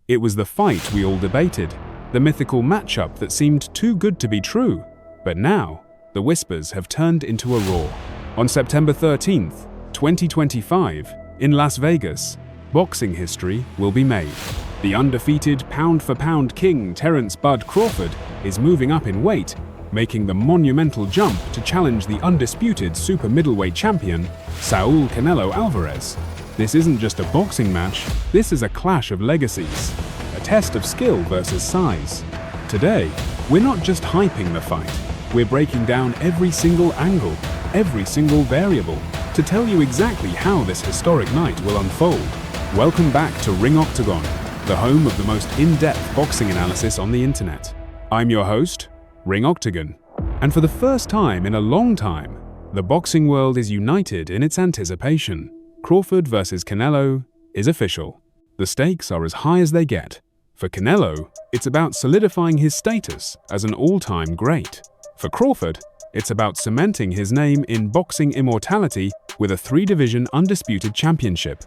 It was the fight we all debated, the mythical matchup that seemed too good to be true. But now, the whispers have turned into a roar. On September 13th, 2025, in Las Vegas, boxing history will be made. The undefeated pound-for-pound king Terence Bud Crawford is moving up in weight, making the monumental jump to challenge the undisputed super middleweight champion, Saul Canelo Alvarez. This isn't just a boxing match, this is a clash of legacies, a test of skill versus size. Today, we're not just hyping the fight, we're breaking down every single angle, every single variable, to tell you exactly how this historic night will unfold. Welcome back to Ring Octagon, the home of the most in-depth boxing analysis on the internet. I'm your host, Ring Octagon, and for the first time in a long time, the boxing world is united in its anticipation. Crawford versus Canelo is official. The stakes are as high as they get. For Canelo, it's about solidifying his status as an all-time great. For Crawford, it's about cementing his name in boxing immortality with a three-division undisputed championship.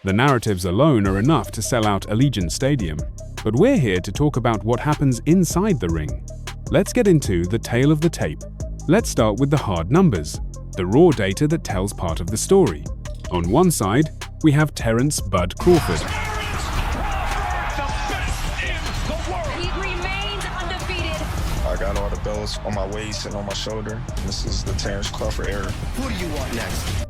The narratives alone are enough to sell out Allegiant Stadium, but we're here to talk about what happens inside the ring. Let's get into the tale of the tape. Let's start with the hard numbers, the raw data that tells part of the story. On one side, we have Terence Bud Crawford. The best in the world. He remains undefeated. I got all the belts on my waist and on my shoulder. This is the Terence Crawford era. Who do you want next?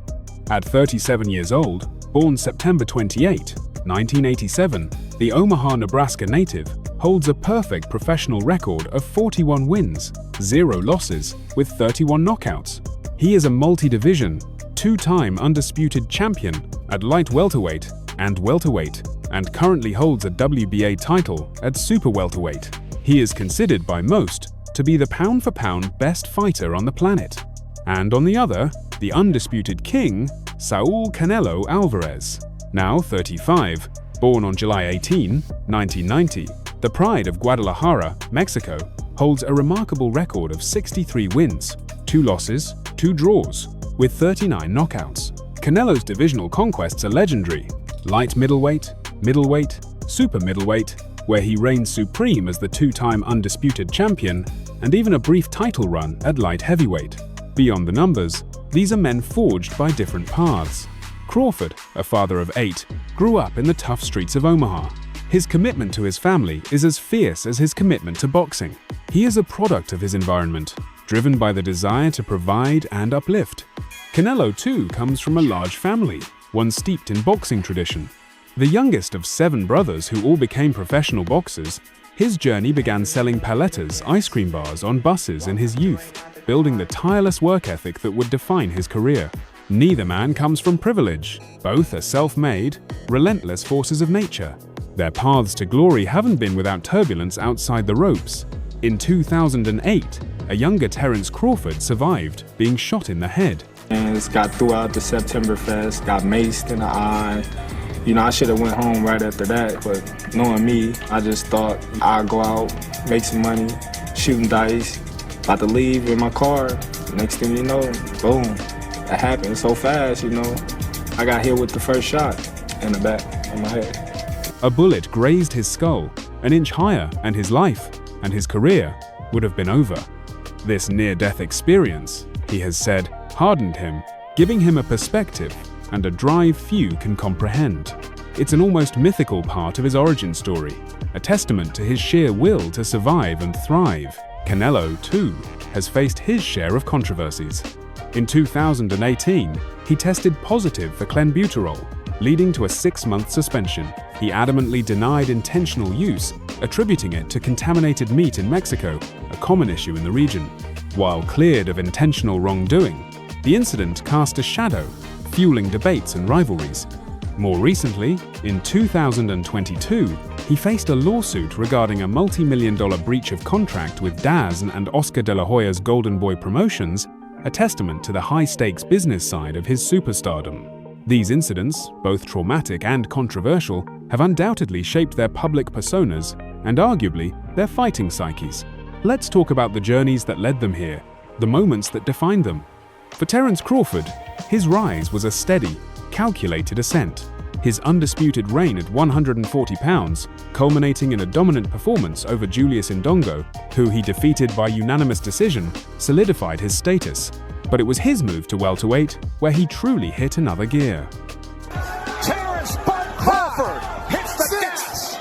At 37 years old, born September 28, 1987, the Omaha, Nebraska native holds a perfect professional record of 41 wins, 0 losses, with 31 knockouts. He is a multi-division, two-time undisputed champion at light welterweight and welterweight, and currently holds a WBA title at super welterweight. He is considered by most to be the pound-for-pound best fighter on the planet. And on the other, the undisputed king, Saul Canelo Alvarez. Now 35, born on July 18, 1990, the pride of Guadalajara, Mexico, holds a remarkable record of 63 wins, 2 losses, 2 draws, with 39 knockouts. Canelo's divisional conquests are legendary: light middleweight, middleweight, super middleweight, where he reigns supreme as the two-time undisputed champion, and even a brief title run at light heavyweight. Beyond the numbers, these are men forged by different paths. Crawford, a father of 8, grew up in the tough streets of Omaha. His commitment to his family is as fierce as his commitment to boxing. He is a product of his environment, driven by the desire to provide and uplift. Canelo, too, comes from a large family, one steeped in boxing tradition. The youngest of 7 brothers who all became professional boxers, his journey began selling paletas, ice cream bars on buses in his youth, building the tireless work ethic that would define his career. Neither man comes from privilege. Both are self-made, relentless forces of nature. Their paths to glory haven't been without turbulence outside the ropes. In 2008, a younger Terence Crawford survived being shot in the head. And got throughout the September Fest, got maced in the eye. I should have went home right after that, but knowing me, I just thought I'd go out, make some money, shooting dice, about to leave in my car. Next thing you know, boom, it happened so fast, I got hit with the first shot in the back of my head. A bullet grazed his skull, an inch higher, and his life and his career would have been over. This near-death experience, he has said, hardened him, giving him a perspective and a drive few can comprehend. It's an almost mythical part of his origin story, a testament to his sheer will to survive and thrive. Canelo, too, has faced his share of controversies. In 2018, he tested positive for clenbuterol, leading to a 6-month suspension. He adamantly denied intentional use, attributing it to contaminated meat in Mexico, a common issue in the region. While cleared of intentional wrongdoing, the incident cast a shadow, fueling debates and rivalries. More recently, in 2022, he faced a lawsuit regarding a multi-million-dollar breach of contract with Daz and Oscar de la Hoya's Golden Boy Promotions, a testament to the high-stakes business side of his superstardom. These incidents, both traumatic and controversial, have undoubtedly shaped their public personas and arguably their fighting psyches. Let's talk about the journeys that led them here, the moments that defined them. For Terence Crawford, his rise was a steady, calculated ascent. his undisputed reign at 140 pounds, culminating in a dominant performance over Julius Indongo, who he defeated by unanimous decision, solidified his status. But it was his move to welterweight where he truly hit another gear. Terence Bud Crawford hits the gas.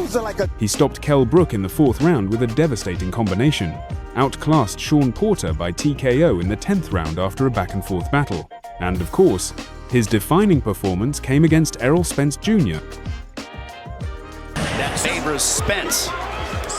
7. He stopped Kell Brook in the 4th round with a devastating combination, outclassed Sean Porter by TKO in the 10th round after a back-and-forth battle. And of course, his defining performance came against Errol Spence Jr. That favors Spence.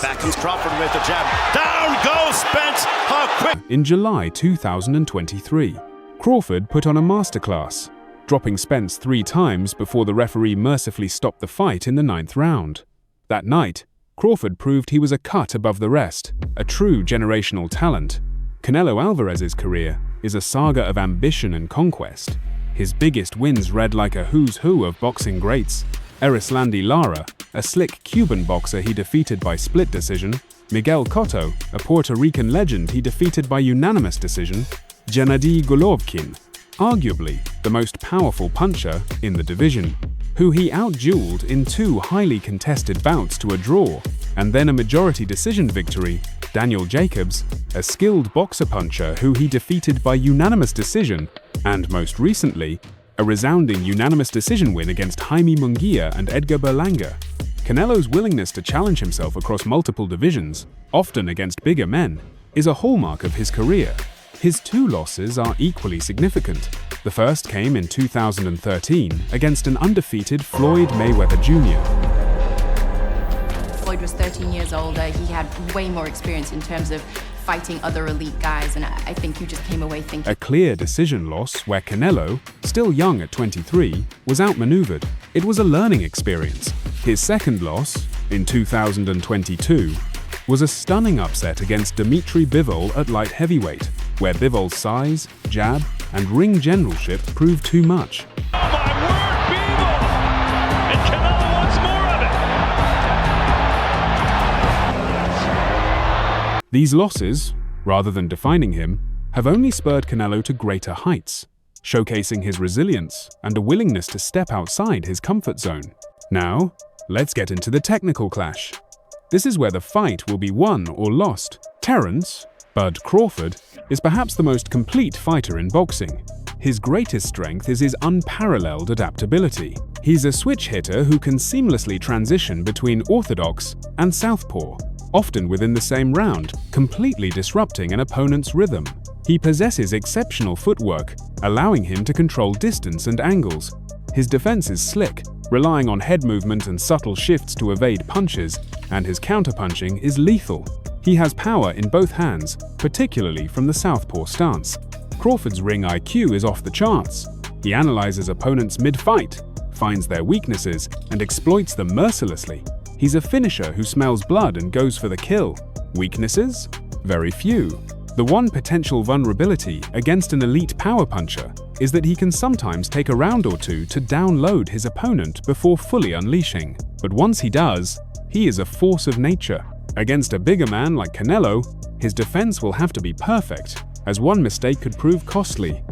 Back comes Crawford with the jab. Down goes Spence! How quick! In July 2023, Crawford put on a masterclass, dropping Spence 3 times before the referee mercifully stopped the fight in the 9th round. That night, Crawford proved he was a cut above the rest, a true generational talent. Canelo Alvarez's career is a saga of ambition and conquest. His biggest wins read like a who's who of boxing greats. Erislandy Lara, a slick Cuban boxer he defeated by split decision. Miguel Cotto, a Puerto Rican legend he defeated by unanimous decision. Gennady Golovkin, arguably the most powerful puncher in the division, who he outdueled in 2 highly contested bouts to a draw, and then a majority decision victory. Daniel Jacobs, a skilled boxer puncher who he defeated by unanimous decision, and most recently, a resounding unanimous decision win against Jaime Munguia and Edgar Berlanga. Canelo's willingness to challenge himself across multiple divisions, often against bigger men, is a hallmark of his career. His 2 losses are equally significant. The first came in 2013 against an undefeated Floyd Mayweather Jr. Floyd was 13 years older. He had way more experience in terms of fighting other elite guys, and I think you just came away thinking. A clear decision loss where Canelo, still young at 23, was outmaneuvered. It was a learning experience. His second loss, in 2022, was a stunning upset against Dimitri Bivol at light heavyweight, where Bivol's size, jab, and ring generalship proved too much. Oh my word, Bivol! And Canelo wants more of it. These losses, rather than defining him, have only spurred Canelo to greater heights, showcasing his resilience and a willingness to step outside his comfort zone. Now, let's get into the technical clash. This is where the fight will be won or lost. Terence Bud Crawford is perhaps the most complete fighter in boxing. His greatest strength is his unparalleled adaptability. He's a switch hitter who can seamlessly transition between orthodox and southpaw, often within the same round, completely disrupting an opponent's rhythm. He possesses exceptional footwork, allowing him to control distance and angles. His defense is slick, relying on head movement and subtle shifts to evade punches, and his counterpunching is lethal. He has power in both hands, particularly from the southpaw stance. Crawford's ring IQ is off the charts. He analyzes opponents mid-fight, finds their weaknesses, and exploits them mercilessly. He's a finisher who smells blood and goes for the kill. Weaknesses? Very few. The one potential vulnerability against an elite power puncher is that he can sometimes take a round or 2 to download his opponent before fully unleashing. But once he does, he is a force of nature. Against a bigger man like Canelo, his defense will have to be perfect, as one mistake could prove costly.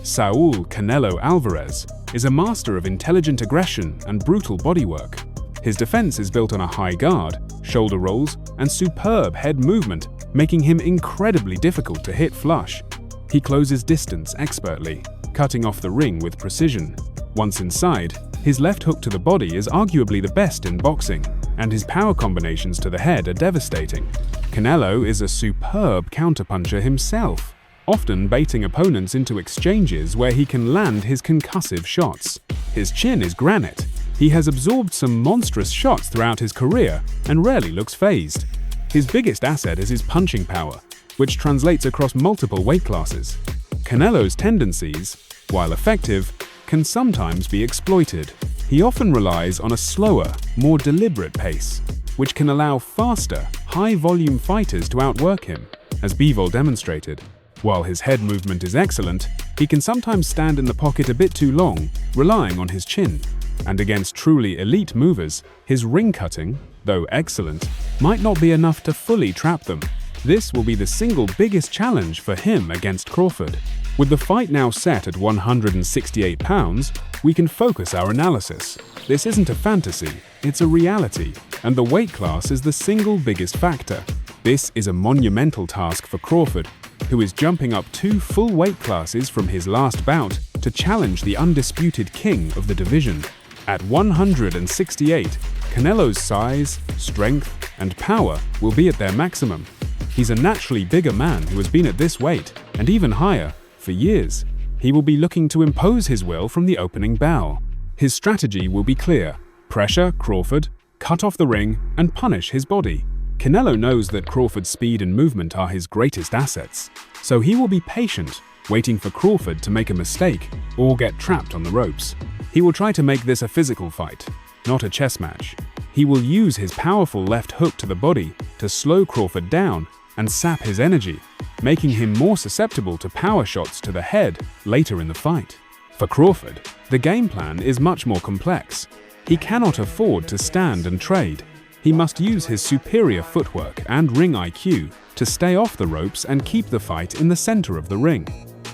Saul Canelo Alvarez is a master of intelligent aggression and brutal bodywork. His defense is built on a high guard, shoulder rolls, and superb head movement, making him incredibly difficult to hit flush. He closes distance expertly, cutting off the ring with precision. Once inside, his left hook to the body is arguably the best in boxing, and his power combinations to the head are devastating. Canelo is a superb counterpuncher himself, often baiting opponents into exchanges where he can land his concussive shots. His chin is granite. He has absorbed some monstrous shots throughout his career and rarely looks fazed. His biggest asset is his punching power, which translates across multiple weight classes. Canelo's tendencies, while effective, can sometimes be exploited. He often relies on a slower, more deliberate pace, which can allow faster, high-volume fighters to outwork him, as Bivol demonstrated. While his head movement is excellent, he can sometimes stand in the pocket a bit too long, relying on his chin. And against truly elite movers, his ring cutting, though excellent, might not be enough to fully trap them. This will be the single biggest challenge for him against Crawford. With the fight now set at 168 pounds, we can focus our analysis. This isn't a fantasy, it's a reality, and the weight class is the single biggest factor. This is a monumental task for Crawford, who is jumping up 2 full weight classes from his last bout to challenge the undisputed king of the division. At 168, Canelo's size, strength, and power will be at their maximum. He's a naturally bigger man who has been at this weight, and even higher, for years. He will be looking to impose his will from the opening bell. His strategy will be clear: pressure Crawford, cut off the ring, and punish his body. Canelo knows that Crawford's speed and movement are his greatest assets, so he will be patient, waiting for Crawford to make a mistake or get trapped on the ropes. He will try to make this a physical fight, not a chess match. He will use his powerful left hook to the body to slow Crawford down and sap his energy, making him more susceptible to power shots to the head later in the fight. For Crawford, the game plan is much more complex. He cannot afford to stand and trade. He must use his superior footwork and ring IQ to stay off the ropes and keep the fight in the center of the ring.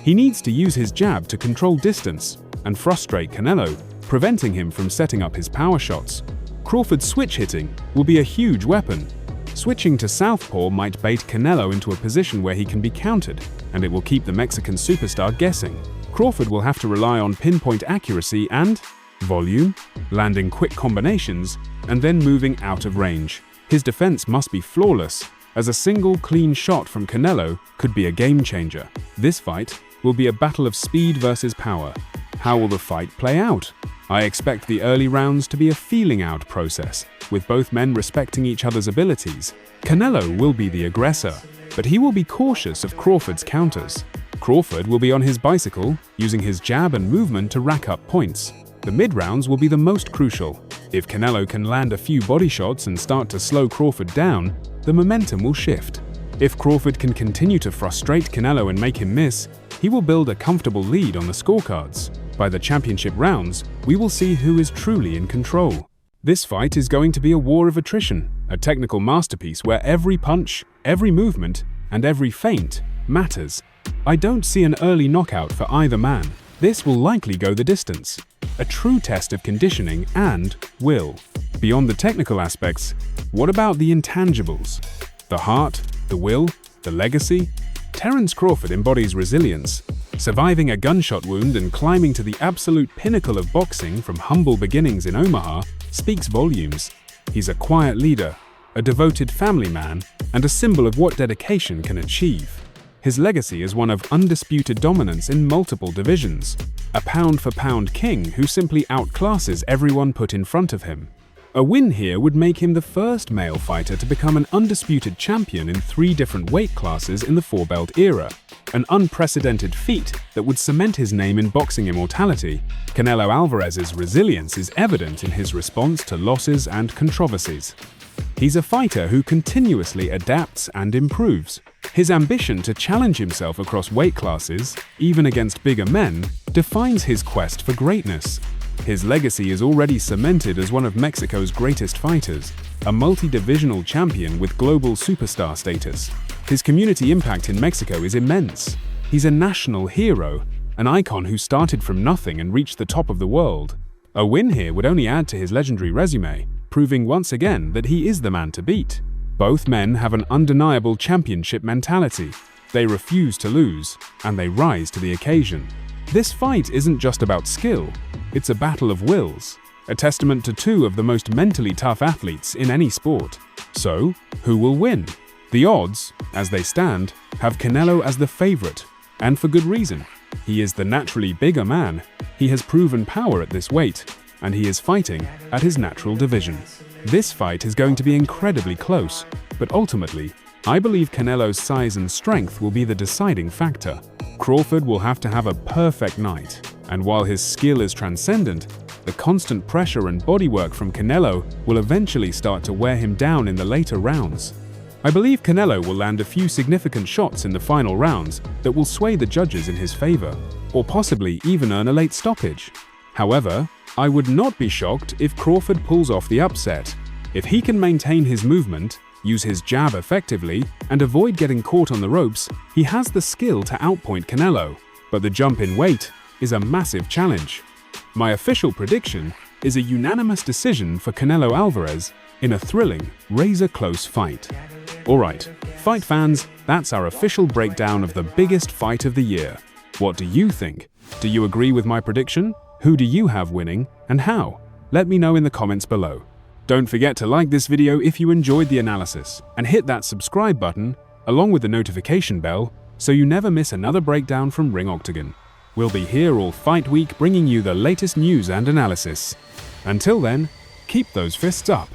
He needs to use his jab to control distance and frustrate Canelo, preventing him from setting up his power shots. Crawford's switch hitting will be a huge weapon. Switching to southpaw might bait Canelo into a position where he can be countered, and it will keep the Mexican superstar guessing. Crawford will have to rely on pinpoint accuracy and volume, landing quick combinations, and then moving out of range. His defense must be flawless, as a single clean shot from Canelo could be a game changer. This fight will be a battle of speed versus power. How will the fight play out? I expect the early rounds to be a feeling out process, with both men respecting each other's abilities. Canelo will be the aggressor, but he will be cautious of Crawford's counters. Crawford will be on his bicycle, using his jab and movement to rack up points. The mid-rounds will be the most crucial. If Canelo can land a few body shots and start to slow Crawford down, the momentum will shift. If Crawford can continue to frustrate Canelo and make him miss, he will build a comfortable lead on the scorecards. By the championship rounds, we will see who is truly in control. This fight is going to be a war of attrition, a technical masterpiece where every punch, every movement, and every feint matters. I don't see an early knockout for either man. This will likely go the distance. A true test of conditioning and will. Beyond the technical aspects, what about the intangibles? The heart, the will, the legacy? Terence Crawford embodies resilience. Surviving a gunshot wound and climbing to the absolute pinnacle of boxing from humble beginnings in Omaha speaks volumes. He's a quiet leader, a devoted family man, and a symbol of what dedication can achieve. His legacy is one of undisputed dominance in multiple divisions, a pound-for-pound king who simply outclasses everyone put in front of him. A win here would make him the first male fighter to become an undisputed champion in 3 different weight classes in the 4-belt era, an unprecedented feat that would cement his name in boxing immortality. Canelo Alvarez's resilience is evident in his response to losses and controversies. He's a fighter who continuously adapts and improves. His ambition to challenge himself across weight classes, even against bigger men, defines his quest for greatness. His legacy is already cemented as one of Mexico's greatest fighters, a multi-divisional champion with global superstar status. His community impact in Mexico is immense. He's a national hero, an icon who started from nothing and reached the top of the world. A win here would only add to his legendary resume, proving once again that he is the man to beat. Both men have an undeniable championship mentality. They refuse to lose, and they rise to the occasion. This fight isn't just about skill, it's a battle of wills, a testament to 2 of the most mentally tough athletes in any sport. So, who will win? The odds, as they stand, have Canelo as the favorite, and for good reason. He is the naturally bigger man, he has proven power at this weight, and he is fighting at his natural division. This fight is going to be incredibly close, but ultimately, I believe Canelo's size and strength will be the deciding factor. Crawford will have to have a perfect night, and while his skill is transcendent, the constant pressure and bodywork from Canelo will eventually start to wear him down in the later rounds. I believe Canelo will land a few significant shots in the final rounds that will sway the judges in his favor, or possibly even earn a late stoppage. However, I would not be shocked if Crawford pulls off the upset. If he can maintain his movement, use his jab effectively, and avoid getting caught on the ropes, he has the skill to outpoint Canelo. But the jump in weight is a massive challenge. My official prediction is a unanimous decision for Canelo Alvarez in a thrilling, razor-close fight. Alright, fight fans, that's our official breakdown of the biggest fight of the year. What do you think? Do you agree with my prediction? Who do you have winning, and how? Let me know in the comments below. Don't forget to like this video if you enjoyed the analysis, and hit that subscribe button, along with the notification bell, so you never miss another breakdown from Ring Octagon. We'll be here all fight week bringing you the latest news and analysis. Until then, keep those fists up.